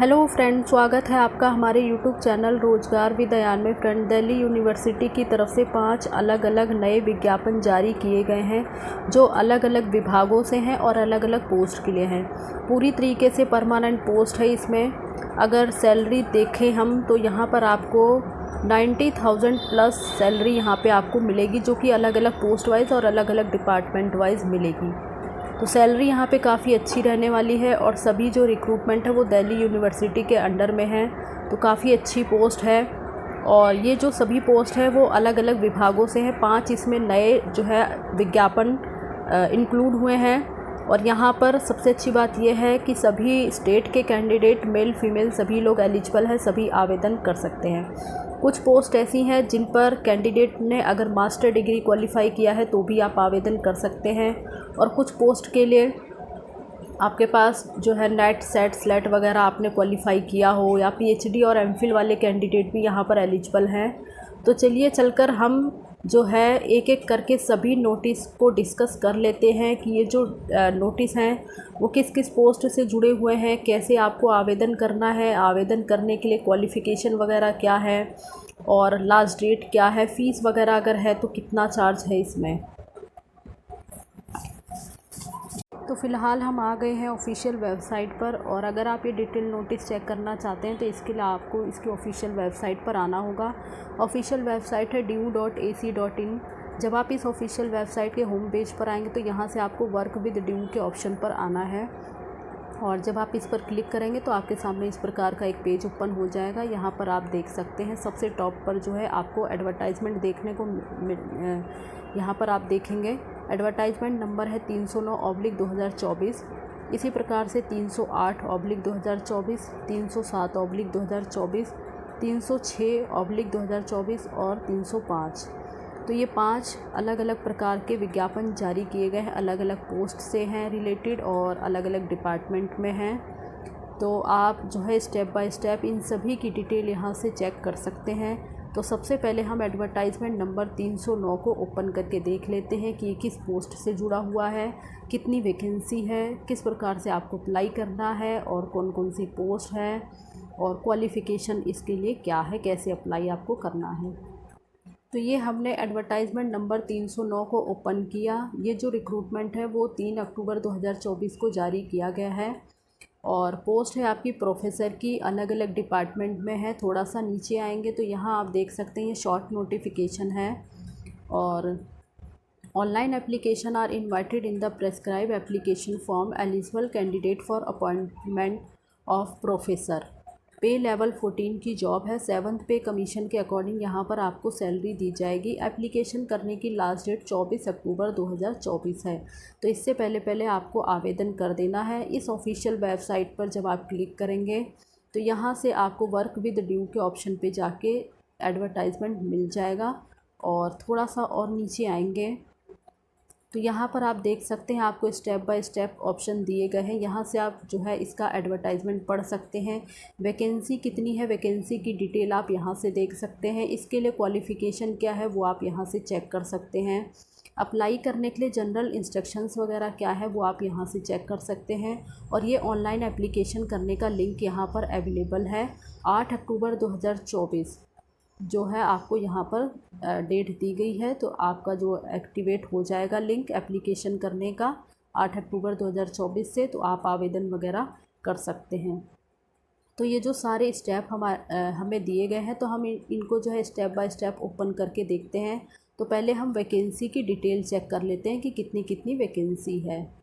Hello friend, स्वागत है आपका हमारे यूट्यूब चैनल रोजगार विद अयान में। फ्रेंड, दिल्ली यूनिवर्सिटी की तरफ से 5 अलग अलग नए विज्ञापन जारी किए गए हैं जो अलग अलग विभागों से हैं और अलग अलग पोस्ट के लिए हैं। पूरी तरीके से परमानेंट पोस्ट है इसमें। अगर सैलरी देखें हम तो यहाँ पर आपको 90,000 प्लस सैलरी यहाँ पे आपको मिलेगी, जो कि अलग अलग पोस्ट वाइज और अलग अलग डिपार्टमेंट वाइज मिलेगी। तो सैलरी यहाँ पे काफ़ी अच्छी रहने वाली है और सभी जो रिक्रूटमेंट है वो दिल्ली यूनिवर्सिटी के अंडर में है, तो काफ़ी अच्छी पोस्ट है। और ये जो सभी पोस्ट है वो अलग अलग विभागों से हैं। 5 इसमें नए जो है विज्ञापन इंक्लूड हुए हैं। और यहाँ पर सबसे अच्छी बात यह है कि सभी स्टेट के कैंडिडेट मेल फीमेल सभी लोग एलिजिबल हैं, सभी आवेदन कर सकते हैं। कुछ पोस्ट ऐसी हैं जिन पर कैंडिडेट ने अगर मास्टर डिग्री क्वालिफ़ाई किया है तो भी आप आवेदन कर सकते हैं। और कुछ पोस्ट के लिए आपके पास जो है नेट सेट स्लेट वगैरह आपने क्वालिफ़ाई किया हो, या पीएचडी और एमफिल वाले कैंडिडेट भी यहाँ पर एलिजिबल हैं। तो चलिए चलकर हम जो है एक एक करके सभी नोटिस को डिस्कस कर लेते हैं कि ये जो नोटिस हैं वो किस किस पोस्ट से जुड़े हुए हैं, कैसे आपको आवेदन करना है, आवेदन करने के लिए क्वालिफ़िकेशन वगैरह क्या है, और लास्ट डेट क्या है, फ़ीस वगैरह अगर है तो कितना चार्ज है इसमें। तो फ़िलहाल हम आ गए हैं ऑफिशियल वेबसाइट पर, और अगर आप ये डिटेल नोटिस चेक करना चाहते हैं तो इसके लिए आपको इसकी ऑफिशियल वेबसाइट पर आना होगा। ऑफिशियल वेबसाइट है due.ac.in। जब आप इस ऑफिशियल वेबसाइट के होम पेज पर आएंगे तो यहाँ से आपको वर्क विद ड्यू के ऑप्शन पर आना है, और जब आप इस पर क्लिक करेंगे तो आपके सामने इस प्रकार का एक पेज ओपन हो जाएगा। यहाँ पर आप देख सकते हैं सबसे टॉप पर जो है आपको एडवर्टाइजमेंट देखने को यहाँ पर आप देखेंगे एडवर्टाइजमेंट नंबर है 309/2024। इसी प्रकार से 308/2024, 307/2024, 306/2024 और 305। तो ये 5 अलग अलग प्रकार के विज्ञापन जारी किए गए हैं, अलग अलग पोस्ट से हैं रिलेटेड और अलग अलग डिपार्टमेंट में हैं। तो आप जो है स्टेप बाय स्टेप इन सभी की डिटेल यहाँ से चेक कर सकते हैं। तो सबसे पहले हम एडवर्टाइजमेंट नंबर 309 को ओपन करके देख लेते हैं कि किस पोस्ट से जुड़ा हुआ है, कितनी वैकेंसी है, किस प्रकार से आपको अप्लाई करना है और कौन कौन सी पोस्ट है, और क्वालिफ़िकेशन इसके लिए क्या है, कैसे अप्लाई आपको करना है। तो ये हमने एडवर्टाइजमेंट नंबर 309 को ओपन किया। ये जो रिक्रूटमेंट है वो 3 अक्टूबर 2024 को जारी किया गया है, और पोस्ट है आपकी प्रोफेसर की, अलग अलग डिपार्टमेंट में है। थोड़ा सा नीचे आएंगे तो यहाँ आप देख सकते हैं ये शॉर्ट नोटिफिकेशन है, और online application are invited in the prescribed application form eligible candidate for appointment of professor. Pay level 14 की जॉब है। 7th पे कमीशन के अकॉर्डिंग यहाँ पर आपको सैलरी दी जाएगी। एप्लीकेशन करने की लास्ट डेट 24 अक्टूबर 2024 है। तो इससे पहले पहले आपको आवेदन कर देना है। इस ऑफिशियल वेबसाइट पर जब आप क्लिक करेंगे तो यहाँ से आपको वर्क विद ड्यू के ऑप्शन पे जाके एडवर्टाइजमेंट मिल जाएगा, और थोड़ा सा और नीचे आएंगे तो यहाँ पर आप देख सकते हैं आपको स्टेप बाय स्टेप ऑप्शन दिए गए हैं। यहाँ से आप जो है इसका एडवर्टाइजमेंट पढ़ सकते हैं। वैकेंसी कितनी है, वैकेंसी की डिटेल आप यहाँ से देख सकते हैं। इसके लिए क्वालिफ़िकेशन क्या है वो आप यहाँ से चेक कर सकते हैं। अप्लाई करने के लिए जनरल इंस्ट्रक्शंस वगैरह क्या है वो आप यहाँ से चेक कर सकते हैं। और ये ऑनलाइन एप्लीकेशन करने का लिंक यहाँ पर अवेलेबल है। 8 अक्टूबर 2024 जो है आपको यहाँ पर डेट दी गई है, तो आपका जो एक्टिवेट हो जाएगा लिंक एप्लीकेशन करने का 8 अक्टूबर 2024 से, तो आप आवेदन वगैरह कर सकते हैं। तो ये जो सारे स्टेप हमें दिए गए हैं तो हम इनको जो है स्टेप बाय स्टेप ओपन करके देखते हैं। तो पहले हम वैकेंसी की डिटेल चेक कर लेते हैं कि कितनी कितनी वैकेंसी है।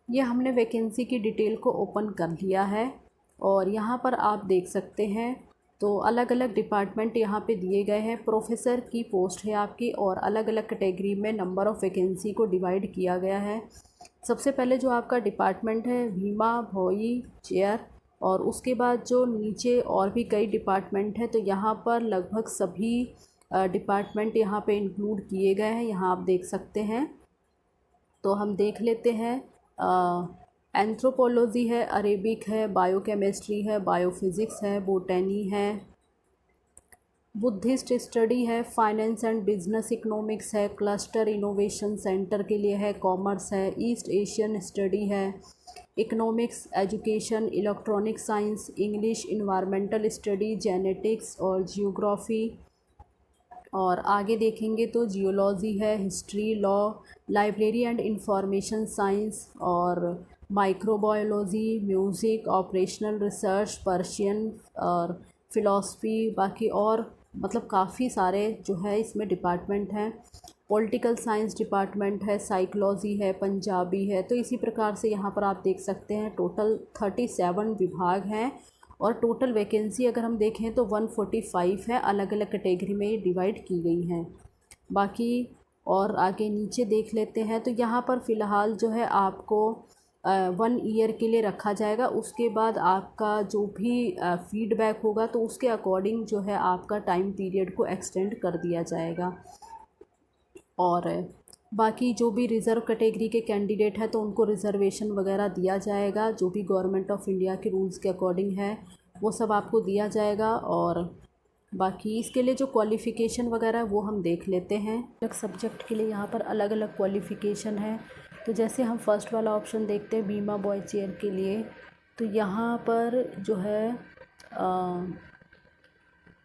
ये हमने वैकेंसी की डिटेल को ओपन कर लिया है, और यहाँ पर आप देख सकते हैं तो अलग अलग डिपार्टमेंट यहाँ पे दिए गए हैं। प्रोफेसर की पोस्ट है आपकी, और अलग अलग कैटेगरी में नंबर ऑफ़ वैकेंसी को डिवाइड किया गया है। सबसे पहले जो आपका डिपार्टमेंट है भीमा भोई चेयर, और उसके बाद जो नीचे और भी कई डिपार्टमेंट है, तो यहाँ पर लगभग सभी डिपार्टमेंट यहाँ पे इंक्लूड किए गए हैं। यहाँ आप देख सकते हैं। तो हम देख लेते हैं। एंथ्रोपोलॉजी है, अरेबिक है, बायोकेमिस्ट्री है, बायोफिज़िक्स है, बोटनी है, बुद्धिस्ट स्टडी है, फाइनेंस एंड बिजनेस इकोनॉमिक्स है, क्लस्टर इनोवेशन सेंटर के लिए है, कॉमर्स है, ईस्ट एशियन स्टडी है, economics, education, electronic science, English, environmental study, genetics और जियोग्राफी। और आगे देखेंगे तो जियोलॉजी है, history, law, library and information science और microbiology, music, operational research, Persian और फ़िलासफ़ी। बाकी और मतलब काफ़ी सारे जो है इसमें डिपार्टमेंट हैं। पॉलिटिकल साइंस डिपार्टमेंट है, साइकोलॉजी है, पंजाबी है। तो इसी प्रकार से यहाँ पर आप देख सकते हैं टोटल 37 विभाग हैं और टोटल वैकेंसी अगर हम देखें तो 145 है, अलग अलग कैटेगरी में ये डिवाइड की गई हैं। बाकी और आगे नीचे देख लेते हैं तो यहाँ पर फ़िलहाल जो है आपको 1 ईयर के लिए रखा जाएगा। उसके बाद आपका जो भी फीडबैक होगा तो उसके अकॉर्डिंग जो है आपका टाइम पीरियड को एक्सटेंड कर दिया जाएगा। और बाकी जो भी रिज़र्व कैटेगरी के कैंडिडेट हैं तो उनको रिज़र्वेशन वगैरह दिया जाएगा, जो भी गवर्नमेंट ऑफ इंडिया के रूल्स के अकॉर्डिंग है वो सब आपको दिया जाएगा। और बाकी इसके लिए जो क्वालिफ़िकेशन वगैरह है वो हम देख लेते हैं। अलग सब्जेक्ट के लिए यहाँ पर अलग अलग क्वालिफ़िकेशन है। तो जैसे हम फर्स्ट वाला ऑप्शन देखते हैं बीमा बॉय चेयर के लिए, तो यहाँ पर जो है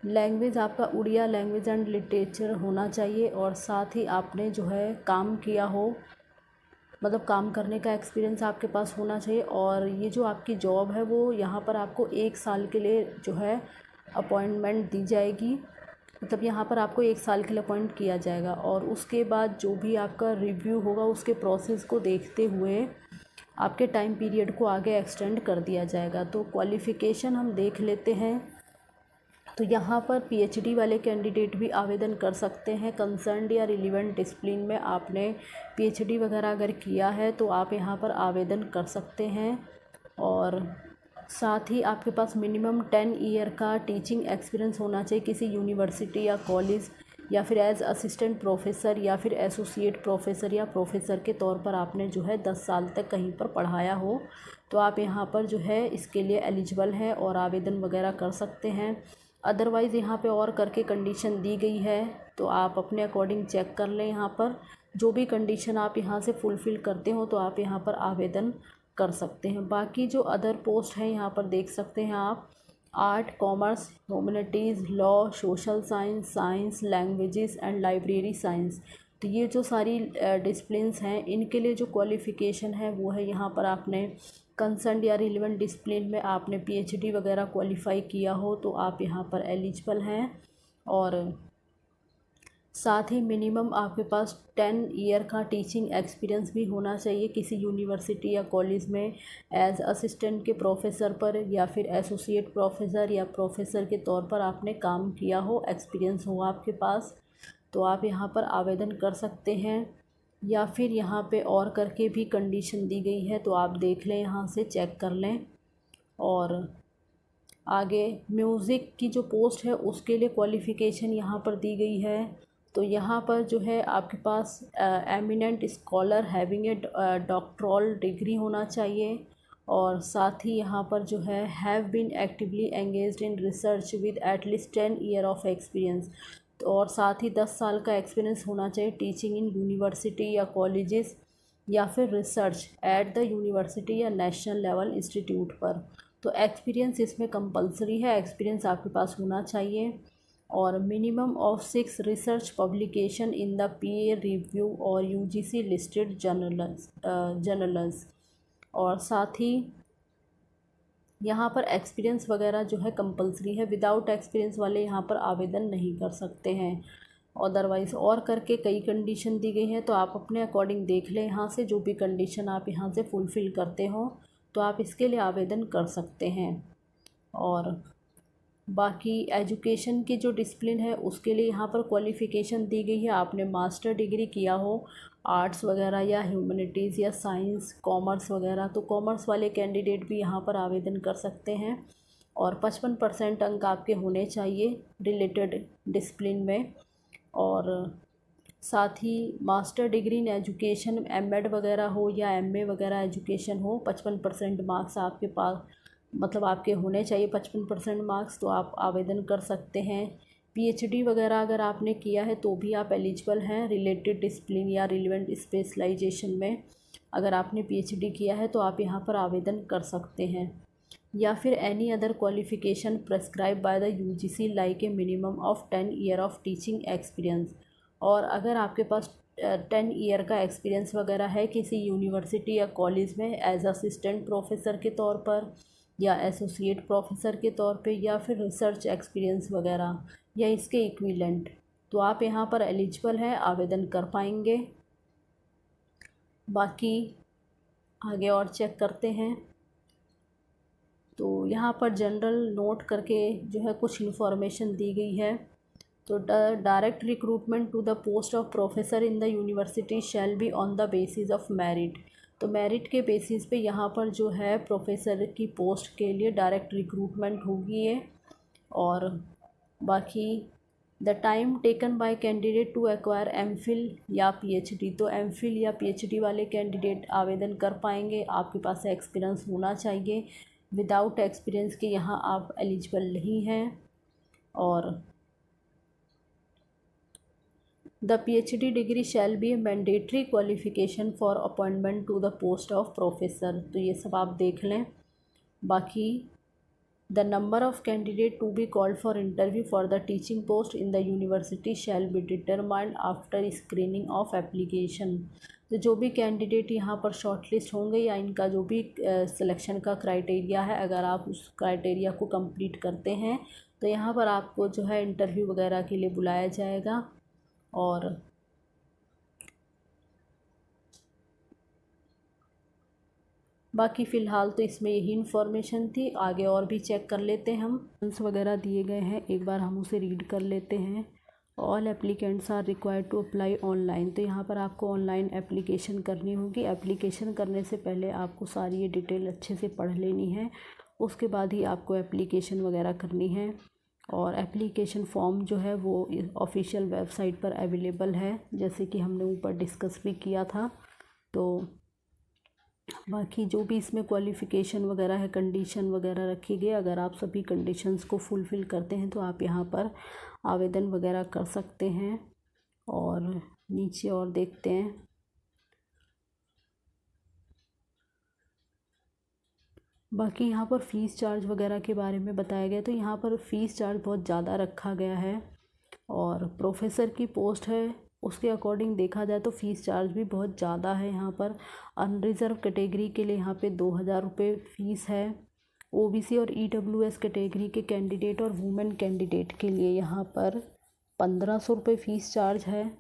लैंग्वेज आपका उड़िया लैंग्वेज एंड लिटरेचर होना चाहिए और साथ ही आपने जो है काम किया हो, मतलब काम करने का एक्सपीरियंस आपके पास होना चाहिए। और ये जो आपकी जॉब है वो यहाँ पर आपको 1 साल के लिए जो है अपॉइंटमेंट दी जाएगी, मतलब यहाँ पर आपको 1 साल के लिए अपॉइंट किया जाएगा। और उसके बाद जो भी आपका रिव्यू होगा उसके प्रोसेस को देखते हुए आपके टाइम पीरियड को आगे एक्सटेंड कर दिया जाएगा। तो क्वालिफ़िकेशन हम देख लेते हैं। तो यहाँ पर पीएचडी वाले कैंडिडेट भी आवेदन कर सकते हैं। कंसर्न्ड या रिलेवेंट डिसिप्लिन में आपने पीएचडी वगैरह अगर किया है तो आप यहाँ पर आवेदन कर सकते हैं। और साथ ही आपके पास मिनिमम 10 ईयर का टीचिंग एक्सपीरियंस होना चाहिए किसी यूनिवर्सिटी या कॉलेज, या फिर एज असिस्टेंट प्रोफेसर या फिर एसोसिएट प्रोफेसर या प्रोफेसर के तौर पर आपने जो है 10 साल तक कहीं पर पढ़ाया हो तो आप यहाँ पर जो है इसके लिए एलिजिबल हैं और आवेदन वगैरह कर सकते हैं। अदरवाइज़ यहाँ पे और करके कंडीशन दी गई है तो आप अपने अकॉर्डिंग चेक कर लें। यहाँ पर जो भी कंडीशन आप यहाँ से फुलफ़िल करते हो तो आप यहाँ पर आवेदन कर सकते हैं। बाकी जो अदर पोस्ट हैं यहाँ पर देख सकते हैं आप, art, commerce, humanities, law, social science, science, languages and library science. तो ये जो सारी डिसिप्लिन्स हैं इनके लिए जो क्वालिफ़िकेशन है वो है यहाँ पर आपने कंसर्न या रिलेवेंट डिसिप्लिन में आपने पीएचडी वगैरह क्वालिफ़ाई किया हो तो आप यहाँ पर एलिजिबल हैं। और साथ ही मिनिमम आपके पास 10 ईयर का टीचिंग एक्सपीरियंस भी होना चाहिए किसी यूनिवर्सिटी या कॉलेज में एज असिस्टेंट के प्रोफेसर पर या फिर एसोसिएट प्रोफेसर या प्रोफेसर के तौर पर आपने काम किया हो, एक्सपीरियंस हो आपके पास, तो आप यहाँ पर आवेदन कर सकते हैं। या फिर यहाँ पे और करके भी कंडीशन दी गई है तो आप देख लें, यहाँ से चेक कर लें। और आगे म्यूज़िक की जो पोस्ट है उसके लिए क्वालिफ़िकेशन यहाँ पर दी गई है। तो यहाँ पर जो है आपके पास eminent scholar having a doctoral degree होना चाहिए और साथ ही यहाँ पर जो है have been actively engaged in research with at least 10 year of experience. तो और साथ ही 10 साल का एक्सपीरियंस होना चाहिए टीचिंग इन यूनिवर्सिटी या कॉलेजेस या फिर रिसर्च एट द यूनिवर्सिटी या नेशनल लेवल इंस्टीट्यूट पर। तो एक्सपीरियंस इसमें कंपलसरी है, एक्सपीरियंस आपके पास होना चाहिए। और minimum of 6 research publication in the peer review और यूजीसी लिस्टेड जर्नल्स। और साथ ही यहाँ पर एक्सपीरियंस वगैरह जो है कंपलसरी है, विदाउट एक्सपीरियंस वाले यहाँ पर आवेदन नहीं कर सकते हैं। अदरवाइज़ और करके कई कंडीशन दी गई है तो आप अपने अकॉर्डिंग देख लें, यहाँ से जो भी कंडीशन आप यहाँ से फुलफ़िल करते हो तो आप इसके लिए आवेदन कर सकते हैं। और बाकी एजुकेशन की जो डिसिप्लिन है उसके लिए यहाँ पर क्वालिफ़िकेशन दी गई है, आपने मास्टर डिग्री किया हो आर्ट्स वगैरह या ह्यूमैनिटीज़ या साइंस, कॉमर्स वगैरह, तो कॉमर्स वाले कैंडिडेट भी यहाँ पर आवेदन कर सकते हैं। और 55% अंक आपके होने चाहिए रिलेटेड डिसिप्लिन में। और साथ ही master degree in education M Ed वगैरह हो या एमए वगैरह एजुकेशन हो, 55% मार्क्स आपके पास मतलब आपके होने चाहिए 55% मार्क्स, तो आप आवेदन कर सकते हैं। पीएचडी वगैरह अगर आपने किया है तो भी आप एलिजिबल हैं रिलेटेड डिसिप्लिन या रिलेवेंट स्पेशलाइजेशन में। अगर आपने पीएचडी किया है तो आप यहाँ पर आवेदन कर सकते हैं। या फिर any other qualification prescribe by the UGC like a minimum of 10 year of teaching experience. और अगर आपके पास 10 ईयर का एक्सपीरियंस वगैरह है किसी यूनिवर्सिटी या कॉलेज में एज असिस्टेंट प्रोफेसर के तौर पर या एसोसिएट प्रोफेसर के तौर पे या फिर रिसर्च एक्सपीरियंस वगैरह या इसके इक्विवेलेंट, तो आप यहाँ पर एलिजिबल हैं, आवेदन कर पाएंगे। बाकी आगे और चेक करते हैं। तो यहाँ पर जनरल नोट करके जो है कुछ इन्फॉर्मेशन दी गई है। तो direct recruitment to the post of professor in the university shall be on the basis of merit. तो मेरिट के बेसिस पे यहाँ पर जो है प्रोफेसर की पोस्ट के लिए डायरेक्ट रिक्रूटमेंट होगी ये। और बाकी the time taken by candidate to acquire MPhil या पीएचडी, तो एमफिल या पीएचडी वाले कैंडिडेट आवेदन कर पाएंगे। आपके पास एक्सपीरियंस होना चाहिए, विदाउट एक्सपीरियंस के यहाँ आप एलिजिबल नहीं हैं। और the PhD degree shall be a mandatory qualification for appointment to the post of professor, तो ये सब आप देख लें। बाकी the number of candidate to be called for interview for the teaching post in the university shall be determined after screening of application. तो जो भी कैंडिडेट यहाँ पर शॉर्टलिस्ट होंगे या इनका जो भी सिलेक्शन का क्राइटेरिया है, अगर आप उस क्राइटेरिया को कंप्लीट करते हैं तो यहाँ पर आपको जो है इंटरव्यू वगैरह के लिए बुलाया जाएगा। और बाकी फ़िलहाल तो इसमें यही इन्फॉर्मेशन थी। आगे और भी चेक कर लेते हैं। हम वगैरह दिए गए हैं, एक बार हम उसे रीड कर लेते हैं। All applicants are required to apply online, तो यहाँ पर आपको ऑनलाइन एप्लीकेशन करनी होगी। एप्लीकेशन करने से पहले आपको सारी ये डिटेल अच्छे से पढ़ लेनी है, उसके बाद ही आपको एप्लीकेशन वगैरह करनी है। और एप्लीकेशन फॉर्म जो है वो ऑफिशियल वेबसाइट पर अवेलेबल है, जैसे कि हमने ऊपर डिस्कस भी किया था। तो बाकी जो भी इसमें क्वालिफ़िकेशन वगैरह है, कंडीशन वगैरह रखी गई, अगर आप सभी कंडीशंस को फुलफ़िल करते हैं तो आप यहाँ पर आवेदन वगैरह कर सकते हैं। और नीचे और देखते हैं। बाकी यहाँ पर फ़ीस चार्ज वगैरह के बारे में बताया गया, तो यहाँ पर फ़ीस चार्ज बहुत ज़्यादा रखा गया है। और प्रोफेसर की पोस्ट है उसके अकॉर्डिंग देखा जाए तो फ़ीस चार्ज भी बहुत ज़्यादा है। यहाँ पर अनरिज़र्व कैटेगरी के लिए यहाँ पे 2000 रुपये फ़ीस है। ओबीसी और ईडब्ल्यूएस कैटेगरी के कैंडिडेट और वुमेन कैंडिडेट के लिए यहाँ पर 1500 रुपये फ़ीस चार्ज है।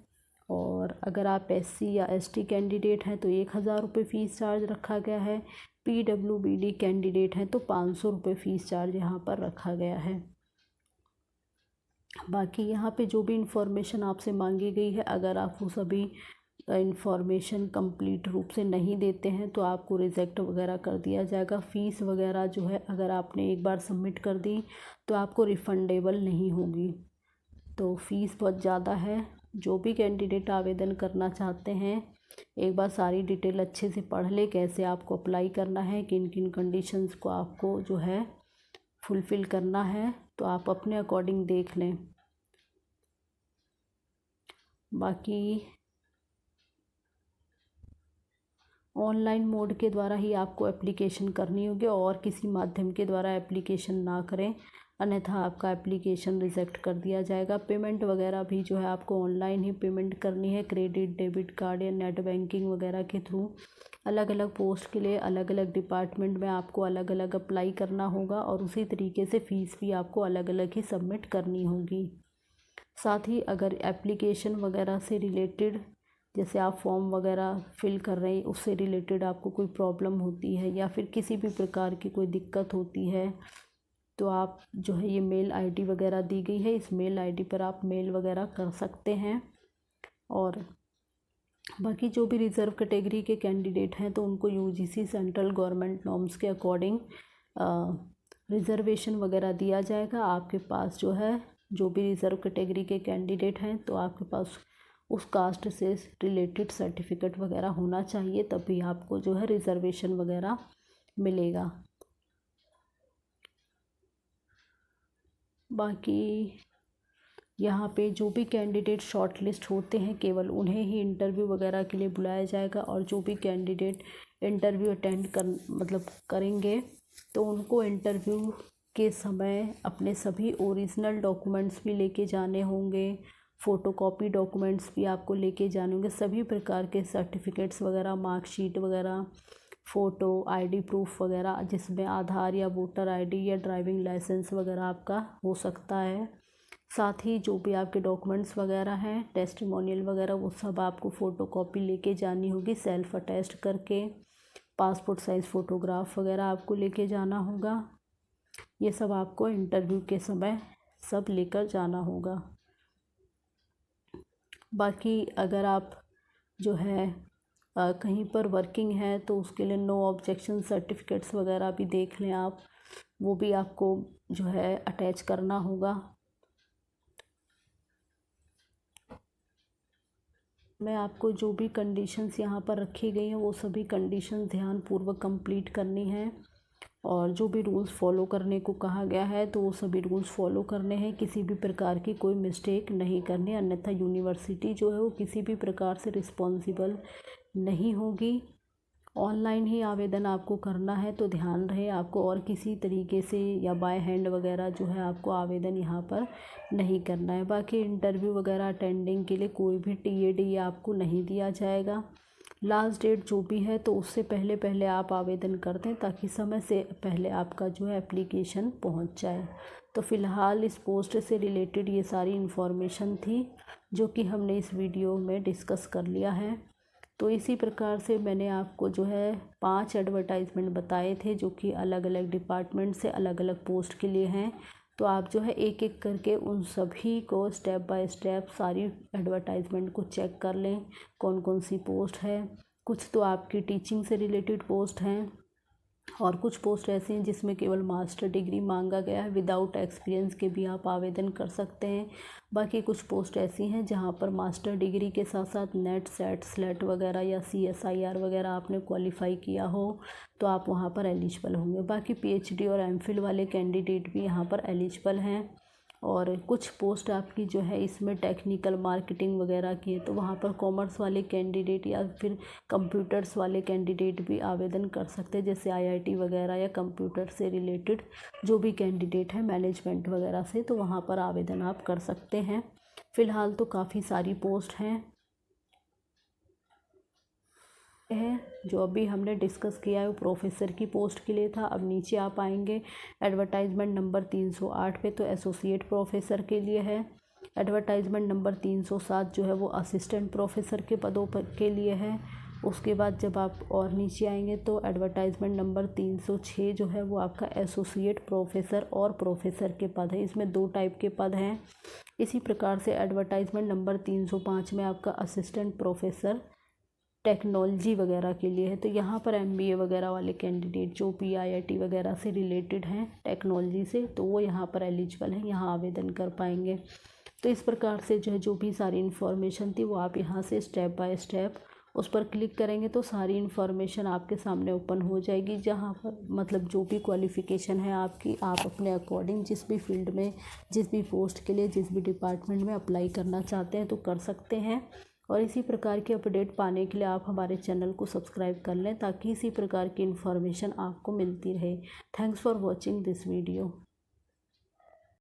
और अगर आप एससी या एसटी कैंडिडेट हैं तो 1000 रुपये फ़ीस चार्ज रखा गया है। पीडब्ल्यूबीडी कैंडिडेट हैं तो 500 रुपये फ़ीस चार्ज यहाँ पर रखा गया है। बाकी यहाँ पे जो भी इंफॉर्मेशन आपसे मांगी गई है, अगर आप वो सभी इंफॉर्मेशन कंप्लीट रूप से नहीं देते हैं तो आपको रिजेक्ट वगैरह कर दिया जाएगा। फ़ीस वगैरह जो है अगर आपने एक बार सबमिट कर दी तो आपको रिफ़ंडेबल नहीं होगी। तो फ़ीस बहुत ज़्यादा है। जो भी कैंडिडेट आवेदन करना चाहते हैं एक बार सारी डिटेल अच्छे से पढ़ ले, कैसे आपको अप्लाई करना है, किन किन कंडीशंस को आपको जो है फुलफ़िल करना है, तो आप अपने अकॉर्डिंग देख लें। बाकी ऑनलाइन मोड के द्वारा ही आपको एप्लीकेशन करनी होगी और किसी माध्यम के द्वारा एप्लीकेशन ना करें, अन्यथा आपका एप्लीकेशन रिजेक्ट कर दिया जाएगा। पेमेंट वगैरह भी जो है आपको ऑनलाइन ही पेमेंट करनी है, क्रेडिट डेबिट कार्ड या नेट बैंकिंग वगैरह के थ्रू। अलग अलग पोस्ट के लिए अलग अलग डिपार्टमेंट में आपको अलग अलग अप्लाई करना होगा और उसी तरीके से फ़ीस भी आपको अलग अलग ही सबमिट करनी होगी। साथ ही अगर एप्लीकेशन वगैरह से रिलेटेड, जैसे आप फॉर्म वगैरह फिल कर रहे हैं उससे रिलेटेड आपको कोई प्रॉब्लम होती है या फिर किसी भी प्रकार की कोई दिक्कत होती है, तो आप जो है ये मेल आईडी वगैरह दी गई है, इस मेल आईडी पर आप मेल वगैरह कर सकते हैं। और बाकी जो भी रिज़र्व कैटेगरी के कैंडिडेट हैं तो उनको यूजीसी सेंट्रल गवर्नमेंट नॉर्म्स के अकॉर्डिंग रिज़र्वेशन वगैरह दिया जाएगा। आपके पास जो है जो भी रिज़र्व कैटेगरी के कैंडिडेट हैं तो आपके पास उस कास्ट से रिलेटेड सर्टिफिकेट वगैरह होना चाहिए, तभी आपको जो है रिज़र्वेशन वगैरह मिलेगा। बाकी यहाँ पे जो भी कैंडिडेट शॉर्ट लिस्ट होते हैं केवल उन्हें ही इंटरव्यू वगैरह के लिए बुलाया जाएगा, और जो भी कैंडिडेट इंटरव्यू अटेंड करेंगे तो उनको इंटरव्यू के समय अपने सभी ओरिजिनल डॉक्यूमेंट्स भी लेके जाने होंगे, फ़ोटोकॉपी डॉक्यूमेंट्स भी आपको लेके जाने होंगे, सभी प्रकार के सर्टिफिकेट्स वगैरह, मार्कशीट वगैरह, फ़ोटो, आईडी प्रूफ वगैरह, जिसमें आधार या वोटर आईडी या ड्राइविंग लाइसेंस वगैरह आपका हो सकता है। साथ ही जो भी आपके डॉक्यूमेंट्स वगैरह हैं, टेस्टिमोनियल वगैरह, वो सब आपको फ़ोटोकॉपी लेके जानी होगी सेल्फ़ अटेस्ट करके। पासपोर्ट साइज़ फ़ोटोग्राफ वगैरह आपको लेके जाना होगा। ये सब आपको इंटरव्यू के समय सब लेकर जाना होगा। बाकी अगर आप जो है कहीं पर वर्किंग है तो उसके लिए नो ऑब्जेक्शन सर्टिफिकेट्स वगैरह भी देख लें आप, वो भी आपको जो है अटैच करना होगा। मैं आपको जो भी कंडीशंस यहाँ पर रखी गई हैं वो सभी कंडीशंस ध्यानपूर्वक कंप्लीट करनी है, और जो भी रूल्स फॉलो करने को कहा गया है तो वो सभी रूल्स फॉलो करने हैं, किसी भी प्रकार की कोई मिस्टेक नहीं करनी, अन्यथा यूनिवर्सिटी जो है वो किसी भी प्रकार से रिस्पॉन्सिबल नहीं होगी। ऑनलाइन ही आवेदन आपको करना है, तो ध्यान रहे आपको और किसी तरीके से या बाय हैंड वगैरह जो है आपको आवेदन यहाँ पर नहीं करना है। बाकी इंटरव्यू वगैरह अटेंडिंग के लिए कोई भी TAD आपको नहीं दिया जाएगा। लास्ट डेट जो भी है तो उससे पहले पहले आप आवेदन कर दें, ताकि समय से पहले आपका जो है एप्लीकेशन पहुंच जाए। तो फ़िलहाल इस पोस्ट से रिलेटेड ये सारी इन्फॉर्मेशन थी जो कि हमने इस वीडियो में डिस्कस कर लिया है। तो इसी प्रकार से मैंने आपको जो है 5 एडवर्टाइजमेंट बताए थे जो कि अलग अलग डिपार्टमेंट से अलग अलग पोस्ट के लिए हैं। तो आप जो है एक एक करके उन सभी को स्टेप बाय स्टेप सारी एडवर्टाइजमेंट को चेक कर लें, कौन कौन सी पोस्ट है। कुछ तो आपकी टीचिंग से रिलेटेड पोस्ट हैं, और कुछ पोस्ट ऐसी हैं जिसमें केवल मास्टर डिग्री मांगा गया है, विदाउट एक्सपीरियंस के भी आप आवेदन कर सकते हैं। बाकी कुछ पोस्ट ऐसी हैं जहां पर मास्टर डिग्री के साथ साथ नेट, सेट, स्लेट वगैरह या CSIR वगैरह आपने क्वालिफाई किया हो तो आप वहां पर एलिजिबल होंगे। बाकी PhD और MPhil वाले कैंडिडेट भी यहाँ पर एलिजिबल हैं। और कुछ पोस्ट आपकी जो है इसमें टेक्निकल मार्केटिंग वगैरह की है, तो वहाँ पर कॉमर्स वाले कैंडिडेट या फिर कंप्यूटर्स वाले कैंडिडेट भी आवेदन कर सकते हैं, जैसे IIT वगैरह या कंप्यूटर से रिलेटेड जो भी कैंडिडेट है मैनेजमेंट वगैरह से, तो वहाँ पर आवेदन आप कर सकते हैं। फ़िलहाल तो काफ़ी सारी पोस्ट हैं जो अभी हमने डिस्कस किया है वो प्रोफेसर की पोस्ट के लिए था। अब नीचे आप आएंगे एडवर्टाइजमेंट नंबर 308 पे, तो एसोसिएट प्रोफेसर के लिए है। एडवर्टाइजमेंट नंबर 307 जो है वो असिस्टेंट प्रोफेसर के पदों के लिए है। उसके बाद जब आप और नीचे आएंगे तो एडवर्टाइजमेंट नंबर 306 जो है वो आपका एसोसिएट प्रोफेसर और प्रोफेसर के पद है। इसमें 2 टाइप के पद हैं। इसी प्रकार से एडवर्टाइजमेंट नंबर 305 में आपका असिस्टेंट प्रोफेसर टेक्नोलॉजी वगैरह के लिए है। तो यहाँ पर MBA वगैरह वाले कैंडिडेट जो PIIT वगैरह से रिलेटेड हैं टेक्नोलॉजी से, तो वो यहाँ पर एलिजिबल हैं, यहाँ आवेदन कर पाएंगे। तो इस प्रकार से जो है जो भी सारी इन्फॉर्मेशन थी वो आप यहाँ से स्टेप बाय स्टेप उस पर क्लिक करेंगे तो सारी इन्फॉर्मेशन आपके सामने ओपन हो जाएगी, जहाँ पर मतलब जो भी क्वालिफ़िकेशन है आपकी, आप अपने अकॉर्डिंग जिस भी फील्ड में, जिस भी पोस्ट के लिए, जिस भी डिपार्टमेंट में अप्लाई करना चाहते हैं तो कर सकते हैं। और इसी प्रकार की अपडेट पाने के लिए आप हमारे चैनल को सब्सक्राइब कर लें, ताकि इसी प्रकार की इन्फॉर्मेशन आपको मिलती रहे। Thanks for watching this video.